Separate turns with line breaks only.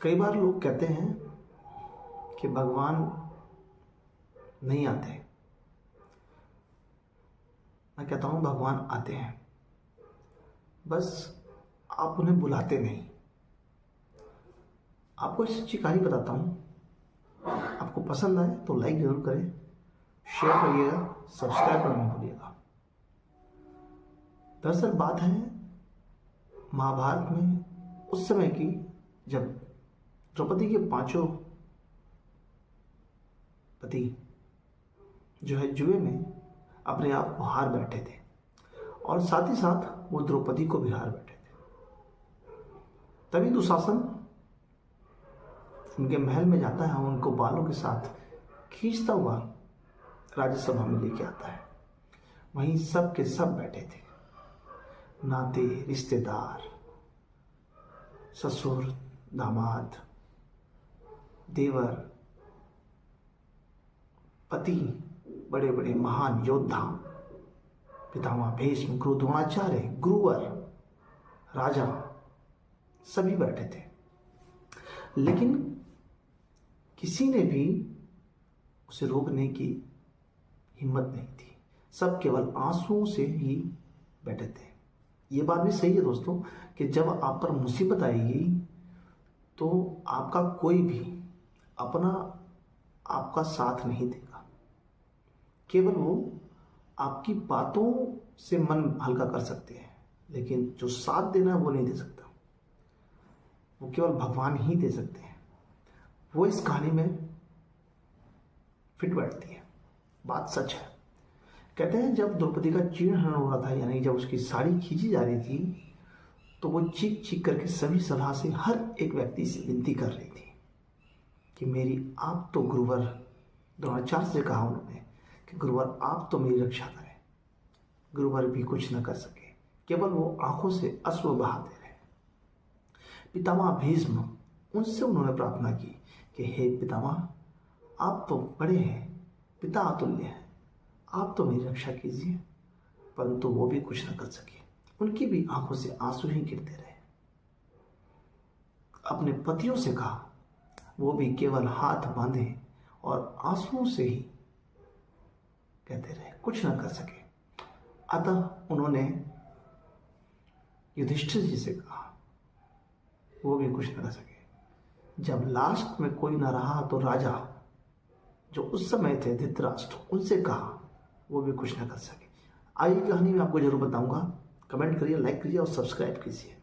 कई बार लोग कहते हैं कि भगवान नहीं आते। मैं कहता हूँ भगवान आते हैं, बस आप उन्हें बुलाते नहीं। आपको एक सच्ची कहानी बताता हूँ, आपको पसंद आए तो लाइक जरूर करें, शेयर करिएगा, सब्सक्राइब करना नहीं भूलिएगा। दरअसल बात है महाभारत में उस समय की, जब द्रौपदी के पांचों पति जो है जुए में अपने आप को हार बैठे थे और साथ ही साथ वो द्रौपदी को भी हार बैठे थे। तभी दुशासन उनके महल में जाता है, उनको बालों के साथ खींचता हुआ राज्यसभा में लेके आता है। वहीं सब के सब बैठे थे, नाते रिश्तेदार, ससुर, दामाद, देवर, पति, बड़े बड़े महान योद्धा, पितामह भीष्म, गुरु द्रोणाचार्य, गुरुवर, राजा, सभी बैठे थे। लेकिन किसी ने भी उसे रोकने की हिम्मत नहीं थी। सब केवल आंसुओं से ही बैठे थे। ये बात भी सही है दोस्तों कि जब आप पर मुसीबत आएगी तो आपका कोई भी अपना आपका साथ नहीं देगा। केवल वो आपकी बातों से मन हल्का कर सकते हैं, लेकिन जो साथ देना है वो नहीं दे सकता। वो केवल भगवान ही दे सकते हैं। वो इस कहानी में फिट बैठती है। बात सच है। कहते हैं जब द्रौपदी का चीरहरण हो रहा था, यानी जब उसकी साड़ी खींची जा रही थी, तो वो चीख चीख करके सभी सभा से हर एक व्यक्ति से विनती कर रही थी कि मेरी आप तो गुरुवर, द्रोणाचार्य से कहा उन्होंने कि गुरुवर आप तो मेरी रक्षा करें। गुरुवर भी कुछ न कर सके, केवल वो आंखों से अश्रु बहाते रहे। पितामह भीष्म, उनसे उन्होंने प्रार्थना की कि हे पितामह, आप तो बड़े हैं, पिता अतुल्य हैं, आप तो मेरी रक्षा कीजिए। परंतु वो भी कुछ न कर सके। उनकी भी आंखों से आंसू ही गिरते रहे। अपने पतियों से कहा, वो भी केवल हाथ बांधे और आंसुओं से ही कहते रहे, कुछ न कर सके। अतः उन्होंने युधिष्ठिर जी से कहा, वो भी कुछ न कर सके। जब लास्ट में कोई न रहा तो राजा जो उस समय थे धृतराष्ट्र, उनसे कहा, वो भी कुछ न कर सके। आगे की कहानी में आपको जरूर बताऊंगा। कमेंट करिए, लाइक करिए और सब्सक्राइब कीजिए।